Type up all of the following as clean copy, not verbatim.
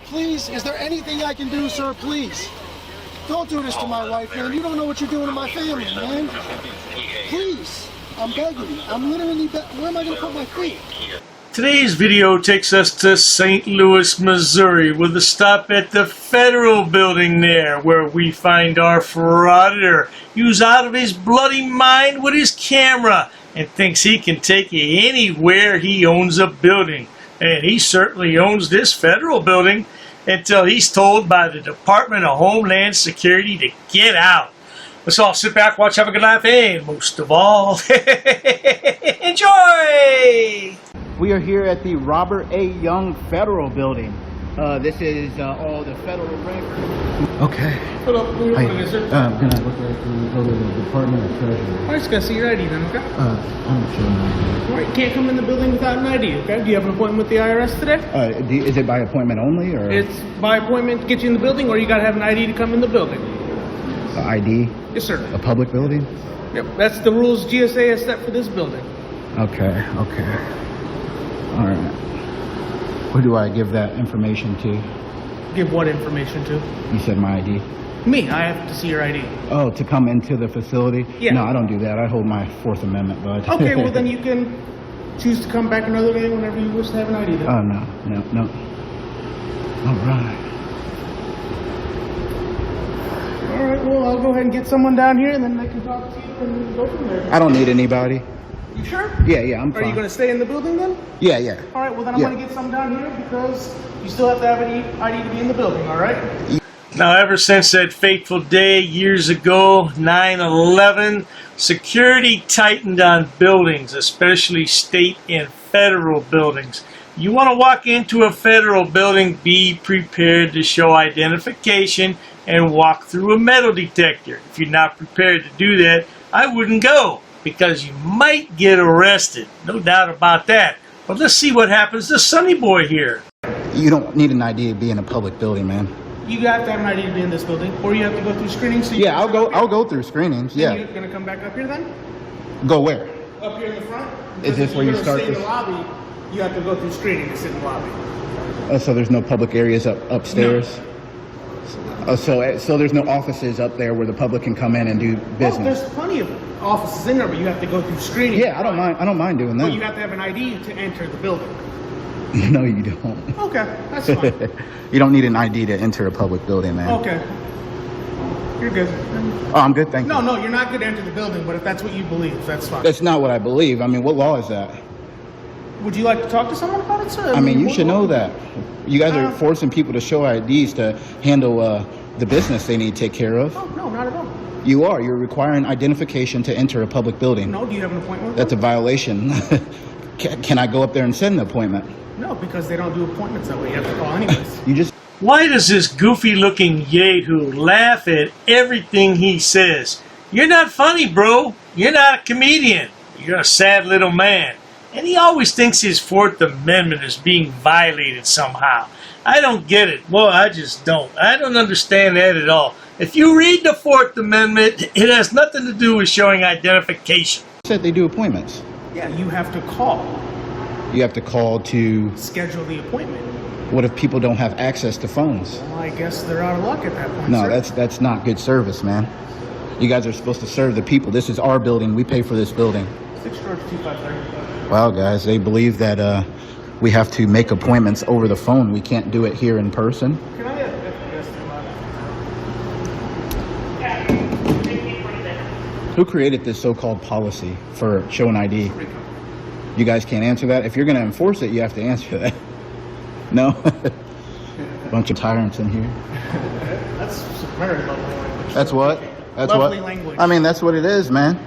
please? Is there anything I can do, sir? Please. Don't do this to my wife, man. You don't know what you're doing to my family, man. Please. I'm begging you. I'm literally where am I going to put my feet? Today's video takes us to St. Louis, Missouri, with a stop at the Federal Building there, where we find our Frauditor, who's out of his bloody mind with his camera and thinks he can take you anywhere he owns a building. And he certainly owns this federal building until he's told by the Department of Homeland Security to get out. Let's all sit back, watch, have a good laugh, and most of all, enjoy! We are here at the Robert A. Young Federal Building. This is all the federal records. Okay. Hello, what are you doing, sir? I'm going to look at the Department of Treasury. I just gotta see your ID then, okay? I'm not sure. Alright, can't come in the building without an ID, okay? Do you have an appointment with the IRS today? Is it by appointment only, or? It's by appointment to get you in the building, or you gotta have an ID to come in the building. ID? Yes, sir. A public building? Yep, that's the rules GSA has set for this building. Okay. All right. Who do I give that information to? Give what information to? You said my ID. Me, I have to see your ID. Oh, to come into the facility? Yeah. No, I don't do that. I hold my Fourth Amendment, bud. Okay, well then you can choose to come back another day whenever you wish to have an ID then. Oh, no. All right. Alright, well I'll go ahead and get someone down here and then they can talk to you and go from there. I don't need anybody. You sure? Yeah, I'm fine. Are you going to stay in the building then? Yeah. Alright, well then I'm going to get some down here because you still have to have an ID to be in the building, alright? Now, ever since that fateful day years ago, 9/11, security tightened on buildings, especially state and federal buildings. You want to walk into a federal building, be prepared to show identification and walk through a metal detector. If you're not prepared to do that, I wouldn't go, because you might get arrested. No doubt about that. But let's see what happens to Sonny Boy here. You don't need an ID to be in a public building, man. You have to have an ID to be in this building, or you have to go through screening. So Yeah, I'll go through screenings. Yeah. You're going to come back up here then? Go where? Up here in the front? Is this where you start this? this? In the lobby, you have to go through screening to sit in the lobby. Oh, so there's no public areas upstairs? No. Oh, so there's no offices up there where the public can come in and do business? Well, there's plenty of offices in there, but you have to go through screening. Yeah, I don't mind doing that. Well, you have to have an ID to enter the building. No, you don't. Okay, that's fine. You don't need an ID to enter a public building, man. Okay. You're good. Oh, I'm good, thank you. No, you're not good to enter the building, but if that's what you believe, that's fine. That's not what I believe. I mean, what law is that? Would you like to talk to someone about it, sir? I mean, you should know that. You guys are forcing people to show IDs to handle the business they need to take care of. Oh, no, not at all. You are. You're requiring identification to enter a public building. No, do you have an appointment with That's a them? violation. Can I go up there and set an appointment? No, because they don't do appointments that way. You have to call anyways. You just... Why does this goofy-looking yahoo laugh at everything he says? You're not funny, bro. You're not a comedian. You're a sad little man. And he always thinks his Fourth Amendment is being violated somehow. I don't get it. Well, I just don't. I don't understand that at all. If you read the Fourth Amendment, it has nothing to do with showing identification. said they do appointments. Yeah, you have to call. You have to call to... Schedule the appointment. What if people don't have access to phones? Well, I guess they're out of luck at that point, No, sir. that's not good service, man. You guys are supposed to serve the people. This is our building. We pay for this building. 6 George 2530. Wow, guys, they believe that we have to make appointments over the phone. We can't do it here in person. Can I have Who created this so-called policy for show an ID? You guys can't answer that? If you're going to enforce it, you have to answer that. No? Bunch of tyrants in here. That's some very lovely language. That's what? That's Lovely what? language. I mean, that's what it is, man.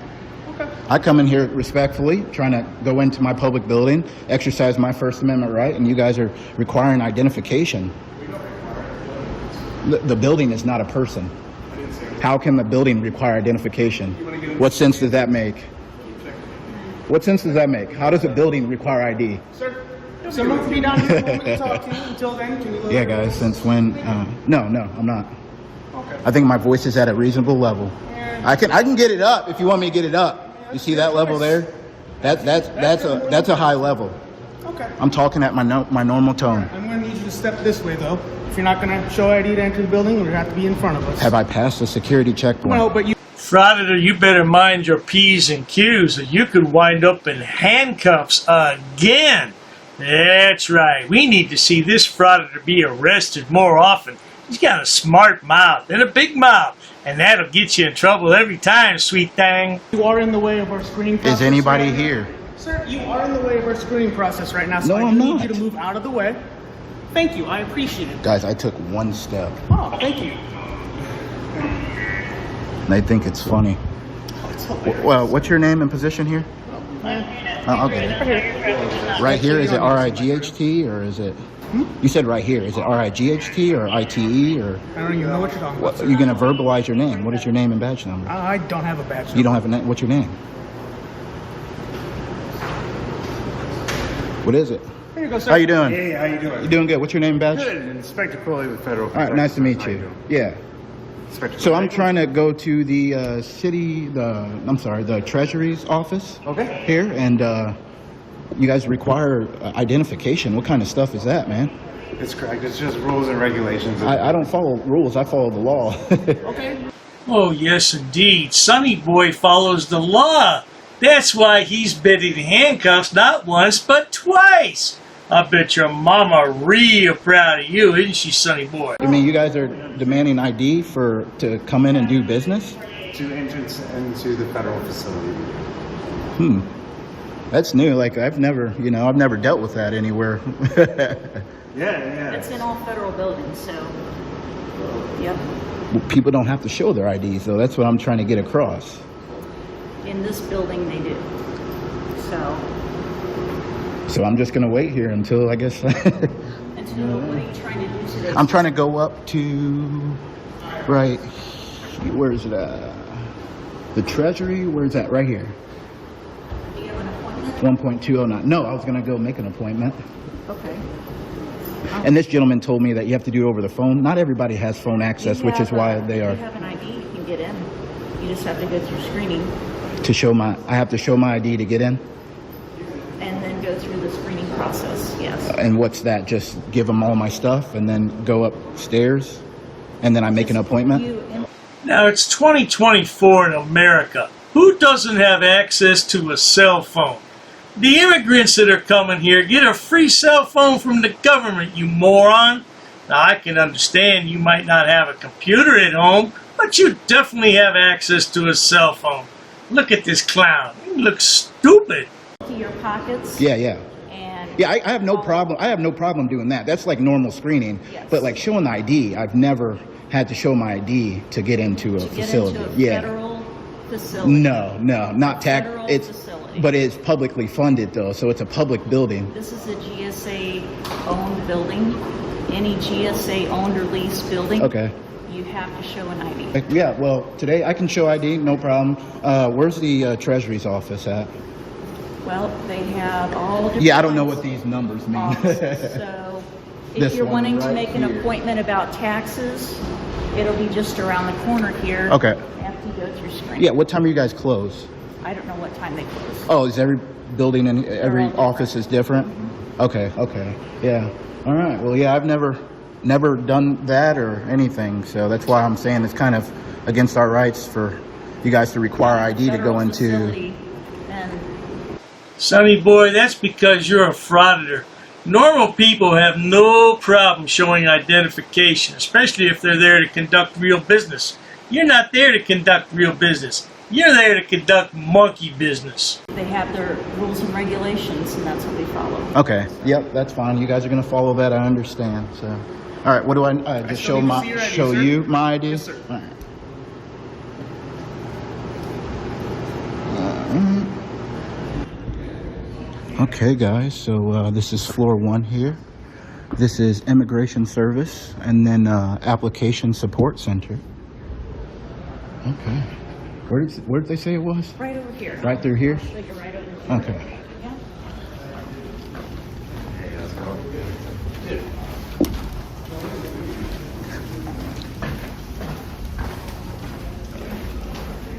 Okay. I come in here respectfully, trying to go into my public building, exercise my First Amendment right, and you guys are requiring identification. The building is not a person. How can the building require identification? What sense does that make? What sense does that make? How does a building require ID? Sir, someone can be down here for me to talk to you. Until then, can you Yeah, guys, since when? No, I'm not. Okay. I think my voice is at a reasonable level. I can get it up if you want me to get it up. You see that level there? That's a high level. Okay. I'm talking at my normal tone. I'm going to need you to step this way, though. If you're not gonna show ID to enter the building, you're gonna have to be in front of us. Have I passed the security checkpoint? No, but you. Frauditor, you better mind your P's and Q's or you could wind up in handcuffs again. That's right. We need to see this Frauditor be arrested more often. He's got a smart mouth and a big mouth, and that'll get you in trouble every time, sweet thing. You are in the way of our screening process. Is anybody right now. here? Sir, you are in the way of our screening process right now, so No, I I'm need not. you to move out of the way. Thank you. I appreciate it. Guys, I took one step. Oh, thank you. And they think it's funny. Well, what's your name and position here? Okay. Right here, is it RIGHT or is it? You said right here. Is it RIGHT or ITE or? I don't even know what you're talking about. What, you're gonna verbalize your name. What is your name and badge number? I don't have a badge number. You don't have a name. What's your name? What is it? Here you go, sir. How you doing? Hey, how you doing? You doing good? What's your name and badge? Good. Inspector Crowley with Federal. All right, nice to meet How you. doing? Yeah. Inspector So I'm Crowley. trying to go to the the Treasury's office. Okay. Here, and you guys require identification. What kind of stuff is that, man? It's correct. It's just rules and regulations. I don't follow rules. I follow the law. Okay. Oh, yes, indeed. Sonny Boy follows the law. That's why he's been in handcuffs not once, but twice. I bet your mama real proud of you, isn't she, Sonny Boy? I mean, you guys are demanding ID to come in and do business? To entrance into the federal facility. That's new. Like I've never dealt with that anywhere. Yeah. It's in all federal buildings, so, yep. People don't have to show their IDs, though. That's what I'm trying to get across. In this building, they do. So I'm just gonna wait here until I guess. Until, what are you trying to do today? I'm trying to go up to right. Where is it at? The Treasury. Where's that? Right here. Do you have an appointment? 1.209. No, I was gonna go make an appointment. Okay. And this gentleman told me that you have to do it over the phone. Not everybody has phone access, which is why they If are you have an ID, you can get in. You just have to go through screening to show my. I have to show my ID to get in. and then go through the screening process, yes. And what's that? Just give them all my stuff and then go upstairs, and then I make an appointment. Now, it's 2024 in America. Who doesn't have access to a cell phone? The immigrants that are coming here get a free cell phone from the government, you moron. Now, I can understand you might not have a computer at home, but you definitely have access to a cell phone. Look at this clown. He looks stupid. To your pockets. Yeah. And Yeah, I have no problem. I have no problem doing that. That's like normal screening. Yes. But like showing the ID, I've never had to show my ID to get into a to get facility. into a Yeah. federal facility. No, not tax. Federal It's facility. but it's publicly funded though, so it's a public building. This is a GSA-owned building. Any GSA-owned or leased building, Okay. you have to show an ID. Yeah. Well, today I can show ID, no problem. Where's the Treasury's office at? Well, they have all different. Yeah, I don't know what kinds these numbers mean. of offices. So This if you're one wanting to right make an here. appointment about taxes, it'll be just around the corner here. Okay. After you go through screening. Yeah. What time are you guys close? I don't know what time they close. Oh, is every building and every all different. office is different? Okay. Yeah. All right. Well, yeah, I've never done that or anything, so that's why I'm saying it's kind of against our rights for you guys to require ID to Federal go into. facility, and Sonny Boy, that's because you're a frauditor. Normal people have no problem showing identification, especially if they're there to conduct real business. You're not there to conduct real business. You're there to conduct monkey business. they have their rules and regulations, and that's what we follow. Okay. Yep, that's fine. You guys are gonna follow that. I understand. So, all right. What do I just still show need to my see your ID, show sir. you my ID? Yes, sir. All right. Okay, guys. So this is floor 1 here. This is Immigration Service, and then Application Support Center. Okay. Where did they say it was? Right over here. Right through here. Like right over here. Okay. Yeah.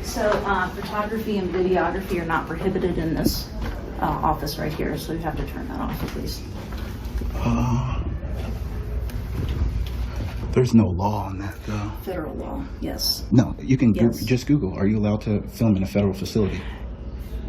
So photography and videography are not prohibited in this office right here, so you have to turn that off, please. There's no law on that, though. Federal law, yes. No, you can Yes. just Google. Are you allowed to film in a federal facility?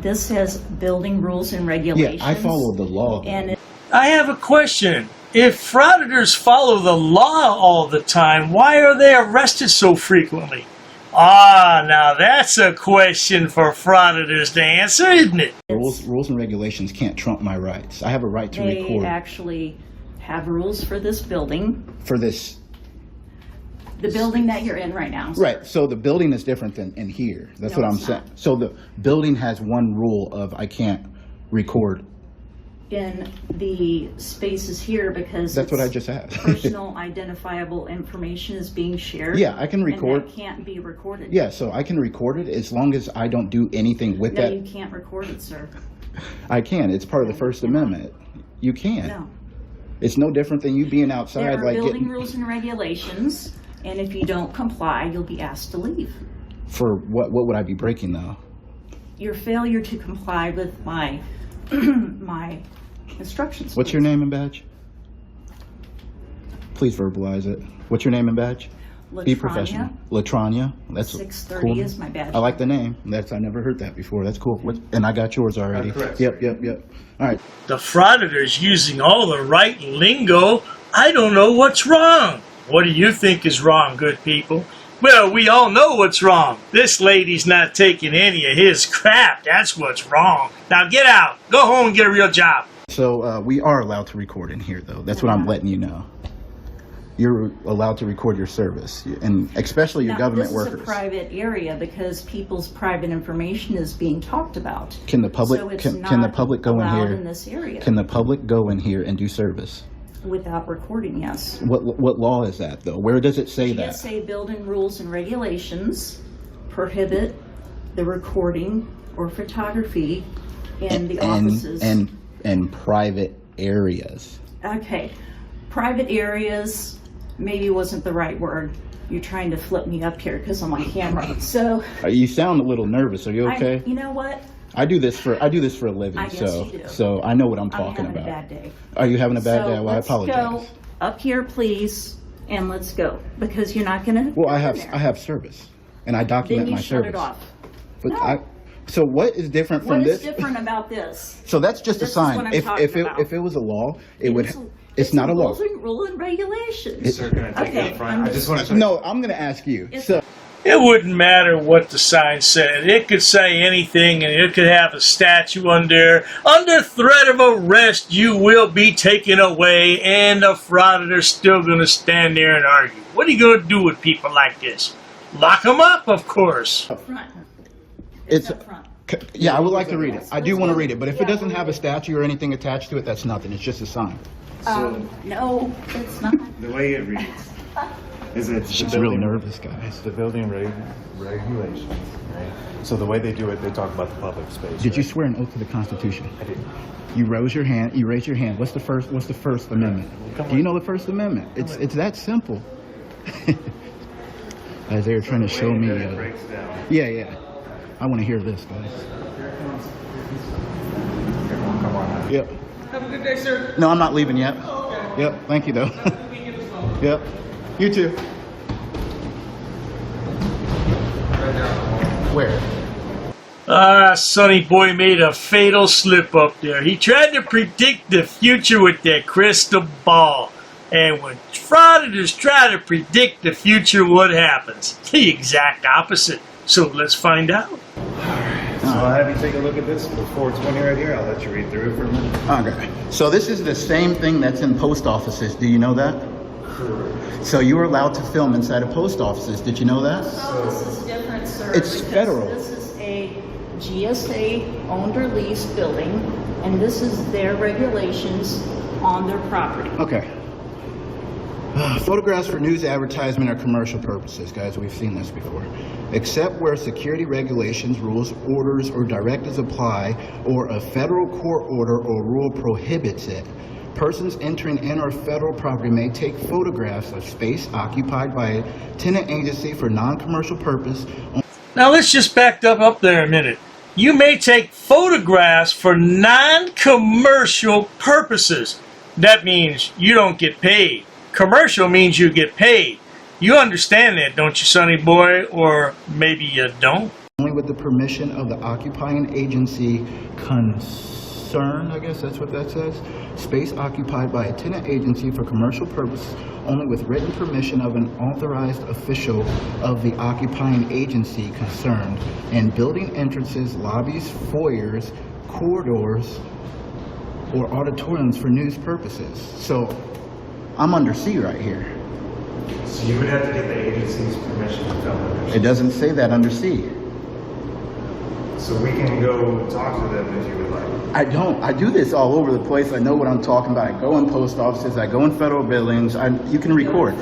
This says building rules and regulations. Yeah, I follow the law. And it, I have a question. If frauditors follow the law all the time, why are they arrested so frequently? Ah, now that's a question for frauditors to answer, isn't it? Rules and regulations can't trump my rights. I have a right to they record actually have rules for this building, for this. the building that you're in right now. Right, so the building is different than in here. That's No, what I'm it's saying. not. So the building has one rule of I can't record. In the spaces here because That's what I it's just asked. personal identifiable information is being shared. Yeah, I can record. And that can't be recorded. Yeah, so I can record it as long as I don't do anything with No, that. you can't record it, sir. I can. It's part of the First Amendment. You can. No. It's no different than you being There outside are like building getting rules and regulations, and if you don't comply, you'll be asked to leave. for what would I be breaking though? Your failure to comply with my my instructions. What's your please. name and badge? Please verbalize it. What's your name and badge? Be Latrania. professional. Latrania. That's 630 cool. is my badge. I like the name. I never heard that before. That's cool. And I got yours already. Correct. Yep. All right. The frauditors using all the right lingo. I don't know what's wrong. What do you think is wrong, good people? Well, we all know what's wrong. This lady's not taking any of his crap. That's what's wrong. Now get out. Go home and get a real job. So we are allowed to record in here, though. That's what I'm letting you know. You're allowed to record your service, and especially your Now, government this workers. is a private area because people's private information is being talked about. Can the public So it's can the not public go in allowed here? in this area. Can the public go in here and do service? Without recording, yes. What law is that, though? Where does it say that? GSA building rules and regulations prohibit the recording or photography in the offices. And private areas. Okay, private areas maybe wasn't the right word. You're trying to flip me up here because I'm on camera. So You sound a little nervous. Are you okay? you know what? I do this for a living, I guess so you do. so I know what I'm I'm talking having about. a bad day. Are you having a bad So day? Well, I let's apologize. go up here, please, and let's go because you're not gonna. Well, I go in have there. service, and I Then document you my shut service. it off. But No. so what is different from What is this? different about this? So that's just This a is sign. what I'm If talking if it about. if it was a law, it would. It's It's not a law. Rule and regulations. Sir, can I take Okay, it up front? I'm I just- just want to. No, I'm going to ask you. It's- So It wouldn't matter what the sign said. It could say anything, and it could have a statue under threat of arrest. You will be taken away, and the frauditor's still going to stand there and argue. What are you going to do with people like this? Lock them up, of course. Front. it's up front. yeah, I would like to read it. I do Let's want to go. read it, but if Yeah, it doesn't we'll have read a it. statue or anything attached to it, that's nothing. It's just a sign. No, it's not. The way it reads is it's the She's real building- nervous, guys. It's the building regulations, right? So the way they do it, they talk about the public space. Did you right? swear an oath to the Constitution? I didn't. You raise your hand. You raise your hand. What's the First Amendment? Do you know the First Amendment? It's that simple. As they were trying to show me. It breaks down. Yeah. I want to hear this, guys. Come on. Yep. Have a good day, sir. No, I'm not leaving yet. Yep. Thank you, though. Yep. You too. Where? Sonny Boy made a fatal slip up there. He tried to predict the future with that crystal ball. And when frauditors try to predict the future, what happens? The exact opposite. So let's find out. So I'll have you take a look at this before it's one right here. I'll let you read through it for a minute. Okay. So this is the same thing that's in post offices. Do you know that? So you are allowed to film inside of post offices. Did you know that? Oh, this is different, sir. It's because federal. This is a GSA owned or leased building, and this is their regulations on their property. Okay. Photographs for news, advertisement, or commercial purposes. Guys, we've seen this before. Except where security regulations, rules, orders, or directives apply, or a federal court order or rule prohibits it. Persons entering in or federal property may take photographs of space occupied by a tenant agency for non-commercial purpose. Now let's just back up there a minute. You may take photographs for non-commercial purposes. That means you don't get paid. Commercial means you get paid. You understand that, don't you, Sonny boy? Or maybe you don't? Only with the permission of the occupying agency concerned, I guess that's what that says. Space occupied by a tenant agency for commercial purposes, only with written permission of an authorized official of the occupying agency concerned, and building entrances, lobbies, foyers, corridors, or auditoriums for news purposes. So I'm under C right here. So you would have to get the agency's permission to film it. It doesn't say that under C. So we can go talk to them if you would like. I don't. I do this all over the place. I know what I'm talking about. I go in post offices. I go in federal buildings. You can record.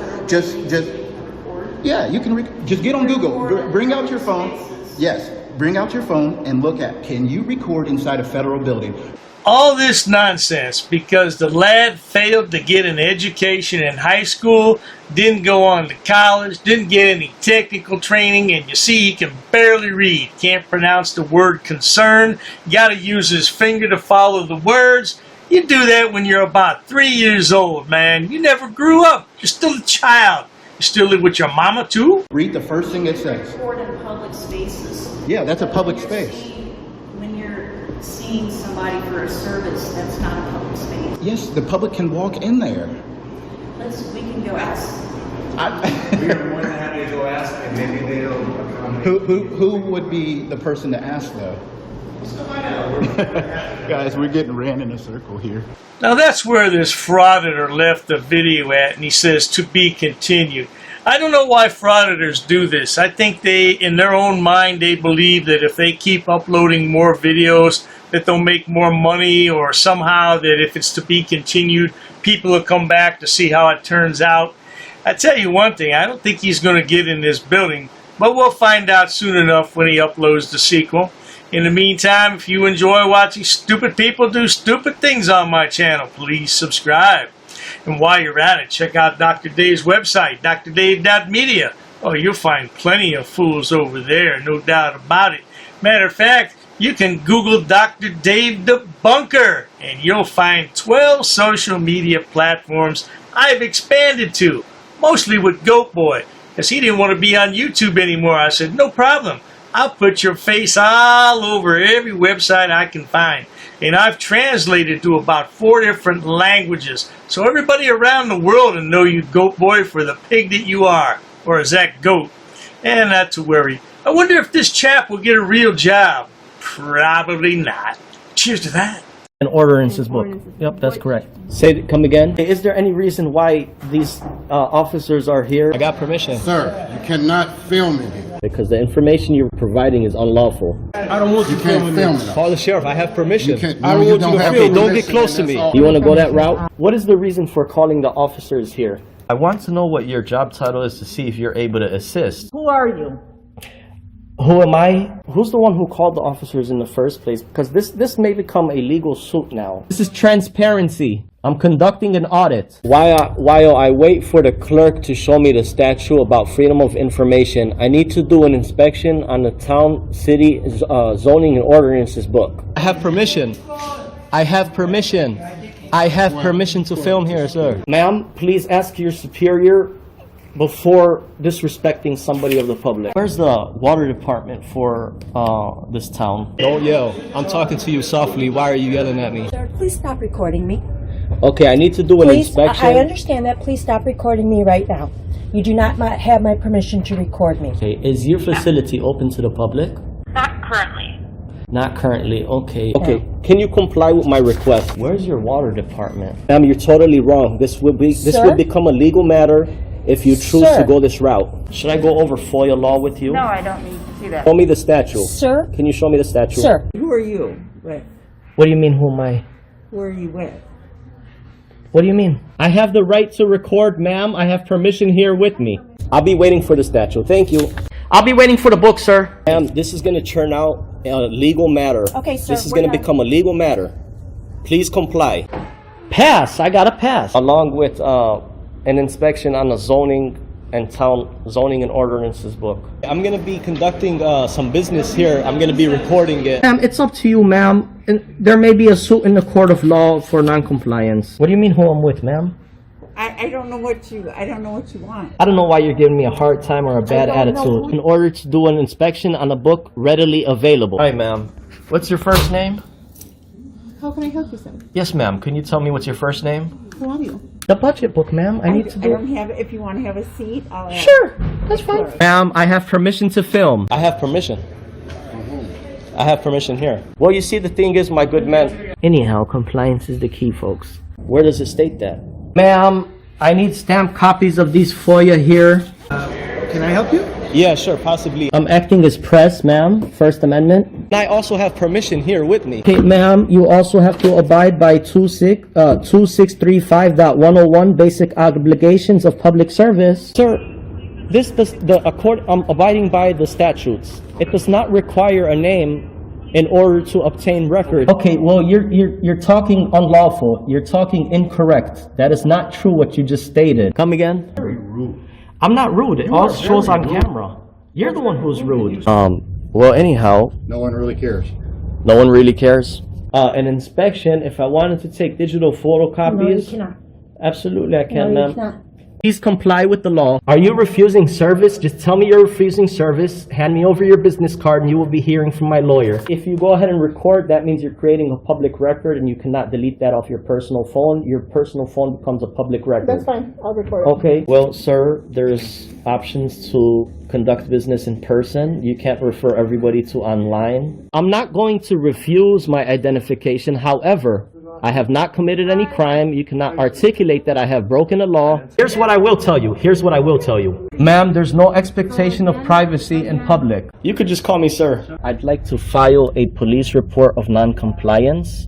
Yeah, you can. Just get on Google. Bring out your phone. Yes, bring out your phone and look at. Can you record inside a federal building? All this nonsense because the lad failed to get an education in high school, didn't go on to college, didn't get any technical training, and you see he can barely read, can't pronounce the word concern, gotta use his finger to follow the words. You do that when you're about 3 years old, man. You never grew up. You're still a child. You still live with your mama too? Read the first thing it says. Record in public spaces. Yeah, that's a public space. When you're seeing somebody for a service, that's not a public space. Yes, the public can walk in there. We can go ask. We are more than happy to go ask, and maybe they'll accommodate. Who would be the person to ask though? Guys, we're getting ran in a circle here. Now that's where this Frauditor left the video at, and he says to be continued. I don't know why Frauditors do this. I think they, in their own mind, they believe that if they keep uploading more videos, that they'll make more money, or somehow that if it's to be continued, people will come back to see how it turns out. I tell you one thing, I don't think he's going to get in this building, but we'll find out soon enough when he uploads the sequel. In the meantime, if you enjoy watching stupid people do stupid things on my channel, please subscribe. And while you're at it, check out Dr. Dave's website, drdave.media. Oh, you'll find plenty of fools over there, no doubt about it. Matter of fact, you can Google Dr. Dave Debunker, and you'll find 12 social media platforms I've expanded to, mostly with Goat Boy, because he didn't want to be on YouTube anymore. I said, no problem. I'll put your face all over every website I can find. And I've translated to about 4 different languages. So everybody around the world will know you, Goat Boy, for the pig that you are. Or is that goat? And not to worry. I wonder if this chap will get a real job. Probably not. Cheers to that. An ordinances book. Yep, that's correct. Say, come again. Is there any reason why these officers are here? I got permission. Sir, you cannot film in here. Because the information you're providing is unlawful. I don't want you filming it. Call the sheriff. I have permission. I don't want you to film. Don't get close to me. You want to go that route? What is the reason for calling the officers here? I want to know what your job title is to see if you're able to assist. Who are you? Who am I? Who's the one who called the officers in the first place? Because this may become a legal suit now. This is transparency. I'm conducting an audit. While I wait for the clerk to show me the statute about freedom of information, I need to do an inspection on the town, city, zoning and ordinances book. I have permission. I have permission. I have permission to film here, sir. Ma'am, please ask your superior before disrespecting somebody of the public. Where's the water department for this town? Don't yell. I'm talking to you softly. Why are you yelling at me? Sir, please stop recording me. Okay, I need to do an inspection. I understand that. Please stop recording me right now. You do not have my permission to record me. Okay, is your facility open to the public? Not currently. Not currently, okay. Okay, can you comply with my request? Where's your water department? Ma'am, you're totally wrong. This will become a legal matter if you choose to go this route. Should I go over FOIA law with you? No, I don't need to see that. Show me the statute. Sir? Can you show me the statute? Sir. Who are you? Wait. What do you mean, who am I? Where are you with? What do you mean? I have the right to record, ma'am. I have permission here with me. I'll be waiting for the statute. Thank you. I'll be waiting for the book, sir. Ma'am, this is going to turn out a legal matter. Okay, sir. This is going to become a legal matter. Please comply. Pass. I got to pass. Along with an inspection on the zoning and ordinances book. I'm going to be conducting some business here. I'm going to be recording it. Ma'am, it's up to you, ma'am. And there may be a suit in the court of law for non-compliance. What do you mean who I'm with, ma'am? I don't know what you want. I don't know why you're giving me a hard time or a bad don't know. attitude. In order to do an inspection on a book readily available. Hi, ma'am. What's your first name? How can I help you, sir? Yes, ma'am. Can you tell me what's your first name? Who are you? The budget book, ma'am. I need to do. I don't have. If you want to have a seat, I'll. Sure, that's fine. Ma'am, I have permission to film. I have permission. I have permission here. Well, you see, the thing is, my good man. Anyhow, compliance is the key, folks. Where does it state that? Ma'am, I need stamped copies of these FOIA here. Can I help you? Yeah, sure, possibly. I'm acting as press, ma'am. First Amendment. And I also have permission here with me. Okay, ma'am, you also have to abide by 2635.101 basic obligations of public service. Sir, I'm abiding by the statutes. It does not require a name in order to obtain record. Okay, well, you're talking unlawful. You're talking incorrect. That is not true what you just stated. Come again? Very rude. I'm not rude. It all shows on camera. You're the one who's rude. Well, anyhow. No one really cares. No one really cares? An inspection, if I wanted to take digital photocopies. No, you cannot. Absolutely, I can, No, you ma'am. cannot. Please comply with the law. Are you refusing service? Just tell me you're refusing service. Hand me over your business card and you will be hearing from my lawyer. If you go ahead and record, that means you're creating a public record and you cannot delete that off your personal phone. Your personal phone becomes a public record. That's fine. I'll record it. Okay. Well, sir, there's options to conduct business in person. You can't refer everybody to online. I'm not going to refuse my identification. However, I have not committed any crime. You cannot articulate that I have broken a law. Here's what I will tell you. Here's what I will tell you. Ma'am, there's no expectation of privacy in public. You could just call me sir. I'd like to file a police report of non-compliance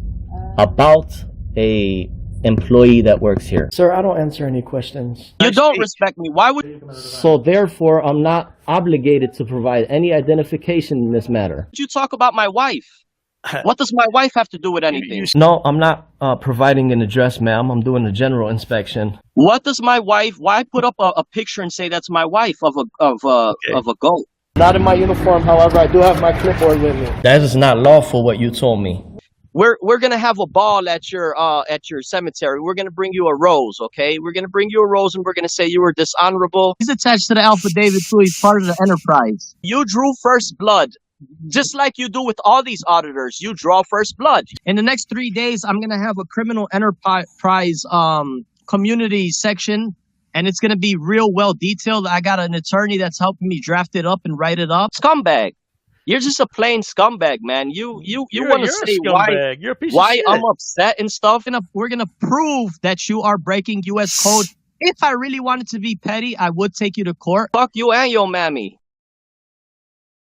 about a employee that works here. Sir, I don't answer any questions. You don't respect me. Why would So therefore, I'm not obligated to provide any identification in this matter. you talk about my wife? What does my wife have to do with anything? No, I'm not providing an address, ma'am. I'm doing a general inspection. What does my wife? Why put up a picture and say that's my wife of a goat? Not in my uniform, however, I do have my clipboard with me. That is not lawful what you told me. We're gonna have a ball at your cemetery. We're gonna bring you a rose, okay? We're gonna bring you a rose and we're gonna say you were dishonorable. He's attached to the affidavit too. He's part of the enterprise. You drew first blood. Just like you do with all these auditors, you draw first blood. In the next 3 days, I'm going to have a criminal enterprise community section, and it's going to be real well detailed. I got an attorney that's helping me draft it up and write it up. Scumbag. You're just a plain scumbag, man. You want to say why I'm upset and stuff. We're going to prove that you are breaking U.S. code. If I really wanted to be petty, I would take you to court. Fuck you and your mammy.